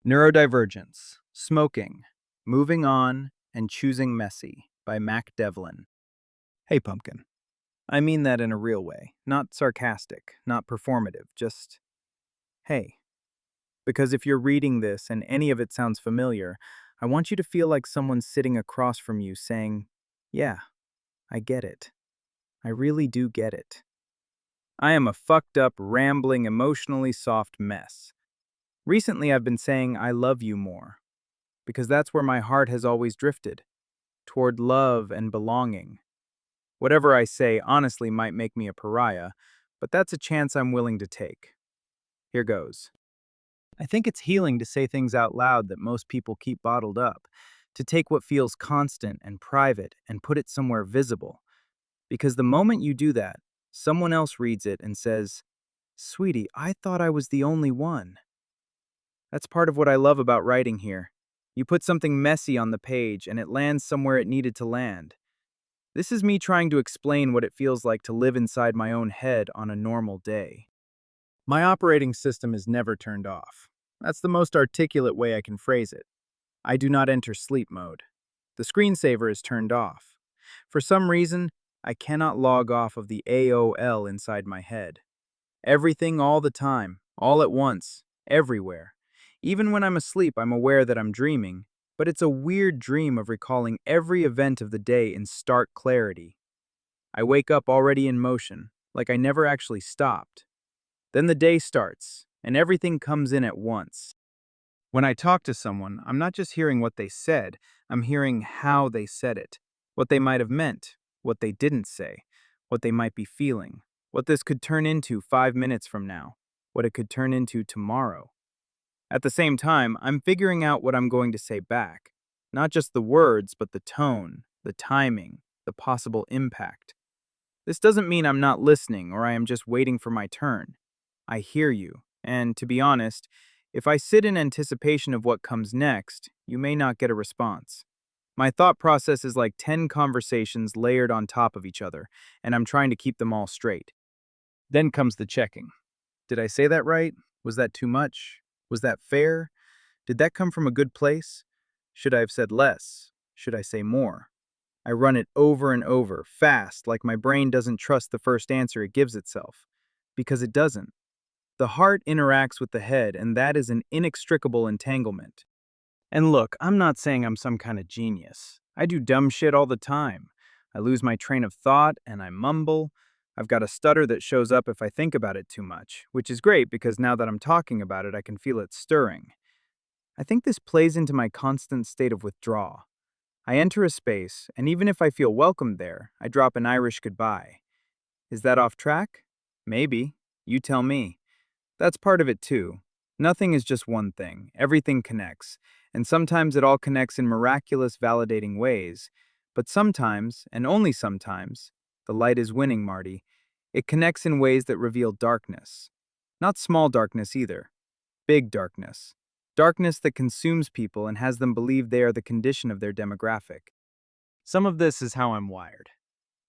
Neurodivergence, Smoking, Moving On, and Choosing Messy by Mac Devlin. Hey, Pumpkin. I mean that in a real way, not sarcastic, not performative, just hey. Because if you're reading this and any of it sounds familiar, I want you to feel like someone's sitting across from you saying, yeah, I get it. I really do get it. I am a fucked up, rambling, emotionally soft mess. Recently, I've been saying I love you more, because that's where my heart has always drifted, toward love and belonging. Whatever I say honestly might make me a pariah, but that's a chance I'm willing to take. Here goes. I think it's healing to say things out loud that most people keep bottled up, to take what feels constant and private and put it somewhere visible. Because the moment you do that, someone else reads it and says, "Sweetie, I thought I was the only one." That's part of what I love about writing here. You put something messy on the page and it lands somewhere it needed to land. This is me trying to explain what it feels like to live inside my own head on a normal day. My operating system is never turned off. That's the most articulate way I can phrase it. I do not enter sleep mode. The screensaver is turned off. For some reason, I cannot log off of the AOL inside my head. Everything all the time, all at once, everywhere. Even when I'm asleep, I'm aware that I'm dreaming, but it's a weird dream of recalling every event of the day in stark clarity. I wake up already in motion, like I never actually stopped. Then the day starts, and everything comes in at once. When I talk to someone, I'm not just hearing what they said, I'm hearing how they said it, what they might have meant, what they didn't say, what they might be feeling, what this could turn into 5 minutes from now, what it could turn into tomorrow. At the same time, I'm figuring out what I'm going to say back. Not just the words, but the tone, the timing, the possible impact. This doesn't mean I'm not listening or I am just waiting for my turn. I hear you, and to be honest, if I sit in anticipation of what comes next, you may not get a response. My thought process is like 10 conversations layered on top of each other, and I'm trying to keep them all straight. Then comes the checking. Did I say that right? Was that too much? Was that fair? Did that come from a good place? Should I have said less? Should I say more? I run it over and over, fast, like my brain doesn't trust the first answer it gives itself. Because it doesn't. The heart interacts with the head, and that is an inextricable entanglement. And look, I'm not saying I'm some kind of genius. I do dumb shit all the time. I lose my train of thought and I mumble. I've got a stutter that shows up if I think about it too much, which is great because now that I'm talking about it, I can feel it stirring. I think this plays into my constant state of withdrawal. I enter a space, and even if I feel welcomed there, I drop an Irish goodbye. Is that off track? Maybe. You tell me. That's part of it too. Nothing is just one thing. Everything connects. And sometimes it all connects in miraculous, validating ways. But sometimes, and only sometimes, the light is winning, Marty. It connects in ways that reveal darkness. Not small darkness either. Big darkness. Darkness that consumes people and has them believe they are the condition of their demographic. Some of this is how I'm wired.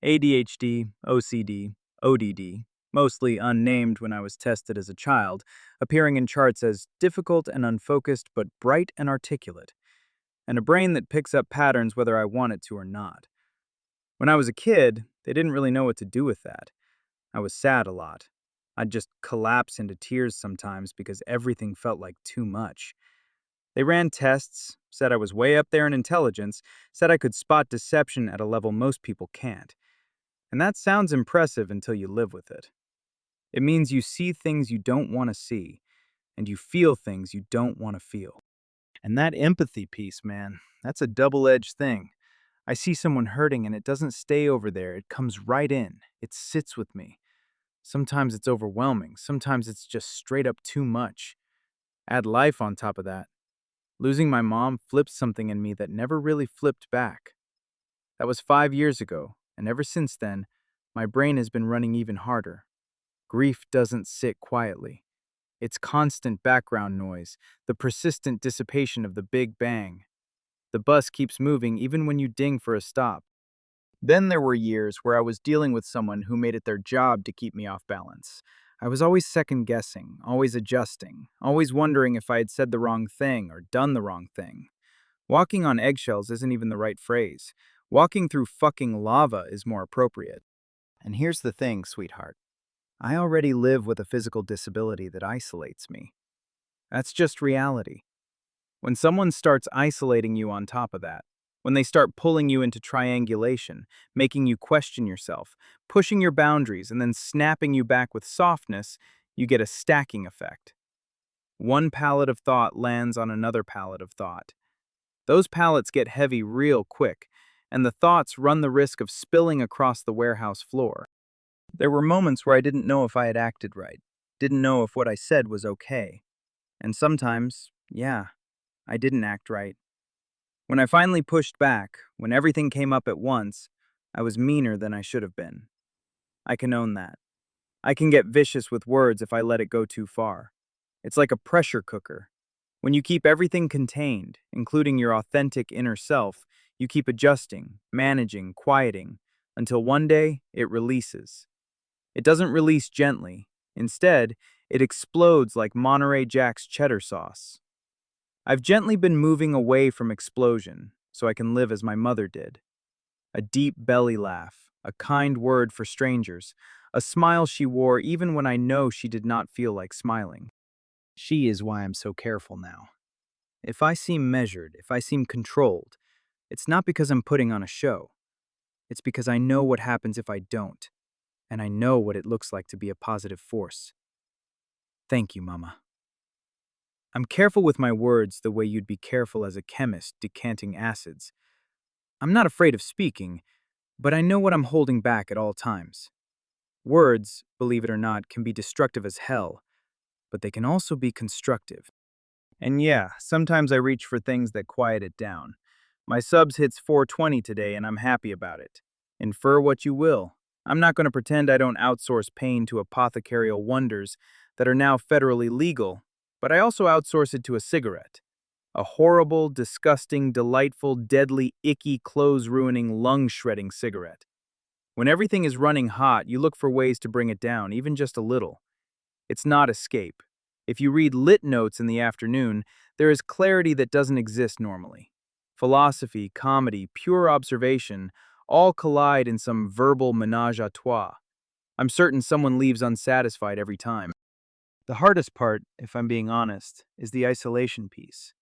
ADHD, OCD, ODD, mostly unnamed when I was tested as a child, appearing in charts as difficult and unfocused but bright and articulate, and a brain that picks up patterns whether I want it to or not. When I was a kid, they didn't really know what to do with that. I was sad a lot. I'd just collapse into tears sometimes because everything felt like too much. They ran tests, said I was way up there in intelligence, said I could spot deception at a level most people can't. And that sounds impressive until you live with it. It means you see things you don't want to see, and you feel things you don't want to feel. And that empathy piece, man, that's a double-edged thing. I see someone hurting and it doesn't stay over there, it comes right in. It sits with me. Sometimes it's overwhelming, sometimes it's just straight up too much. Add life on top of that. Losing my mom flipped something in me that never really flipped back. That was 5 years ago, and ever since then, my brain has been running even harder. Grief doesn't sit quietly. It's constant background noise, the persistent dissipation of the Big Bang. The bus keeps moving even when you ding for a stop. Then there were years where I was dealing with someone who made it their job to keep me off balance. I was always second guessing, always adjusting, always wondering if I had said the wrong thing or done the wrong thing. Walking on eggshells isn't even the right phrase. Walking through fucking lava is more appropriate. And here's the thing, sweetheart. I already live with a physical disability that isolates me. That's just reality. When someone starts isolating you on top of that, when they start pulling you into triangulation, making you question yourself, pushing your boundaries, and then snapping you back with softness, you get a stacking effect. One pallet of thought lands on another pallet of thought. Those pallets get heavy real quick, and the thoughts run the risk of spilling across the warehouse floor. There were moments where I didn't know if I had acted right, didn't know if what I said was okay. And sometimes, yeah, I didn't act right. When I finally pushed back, when everything came up at once, I was meaner than I should have been. I can own that. I can get vicious with words if I let it go too far. It's like a pressure cooker. When you keep everything contained, including your authentic inner self, you keep adjusting, managing, quieting, until one day it releases. It doesn't release gently. Instead, it explodes like Monterey Jack's cheddar sauce. I've gently been moving away from explosion so I can live as my mother did. A deep belly laugh, a kind word for strangers, a smile she wore even when I know she did not feel like smiling. She is why I'm so careful now. If I seem measured, if I seem controlled, it's not because I'm putting on a show. It's because I know what happens if I don't, and I know what it looks like to be a positive force. Thank you, Mama. I'm careful with my words the way you'd be careful as a chemist decanting acids. I'm not afraid of speaking, but I know what I'm holding back at all times. Words, believe it or not, can be destructive as hell, but they can also be constructive. And yeah, sometimes I reach for things that quiet it down. My subs hits 420 today and I'm happy about it. Infer what you will. I'm not going to pretend I don't outsource pain to apothecarial wonders that are now federally legal, but I also outsource it to a cigarette. A horrible, disgusting, delightful, deadly, icky, clothes-ruining, lung-shredding cigarette. When everything is running hot, you look for ways to bring it down, even just a little. It's not escape. If you read lit notes in the afternoon, there is clarity that doesn't exist normally. Philosophy, comedy, pure observation all collide in some verbal menage a trois. I'm certain someone leaves unsatisfied every time. The hardest part, if I'm being honest, is the isolation piece.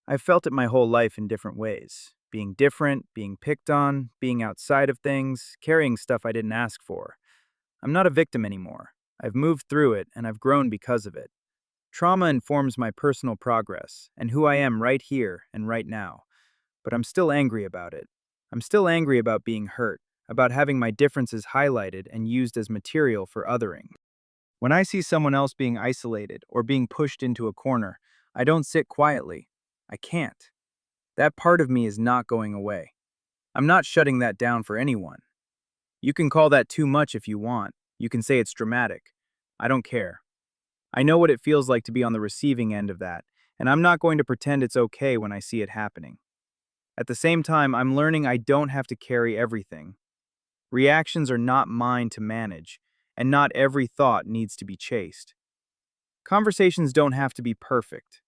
I've felt it my whole life in different ways. Being different, being picked on, being outside of things, carrying stuff I didn't ask for. I'm not a victim anymore. I've moved through it, and I've grown because of it. Trauma informs my personal progress, and who I am right here and right now. But I'm still angry about it. I'm still angry about being hurt, about having my differences highlighted and used as material for othering. When I see someone else being isolated or being pushed into a corner, I don't sit quietly. I can't. That part of me is not going away. I'm not shutting that down for anyone. You can call that too much if you want. You can say it's dramatic. I don't care. I know what it feels like to be on the receiving end of that, and I'm not going to pretend it's okay when I see it happening. At the same time, I'm learning I don't have to carry everything. Reactions are not mine to manage, and not every thought needs to be chased. Conversations don't have to be perfect.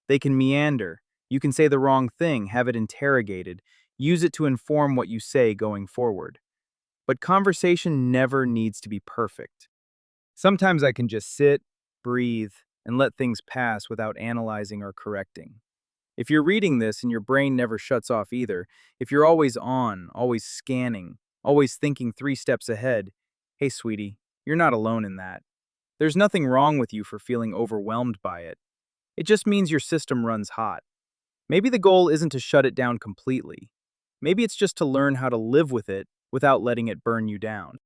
They can meander. You can say the wrong thing, have it interrogated, use it to inform what you say going forward. But conversation never needs to be perfect. Sometimes I can just sit, breathe, and let things pass without analyzing or correcting. If you're reading this and your brain never shuts off either, if you're always on, always scanning, always thinking 3 steps ahead, hey sweetie, you're not alone in that. There's nothing wrong with you for feeling overwhelmed by it. It just means your system runs hot. Maybe the goal isn't to shut it down completely. Maybe it's just to learn how to live with it without letting it burn you down.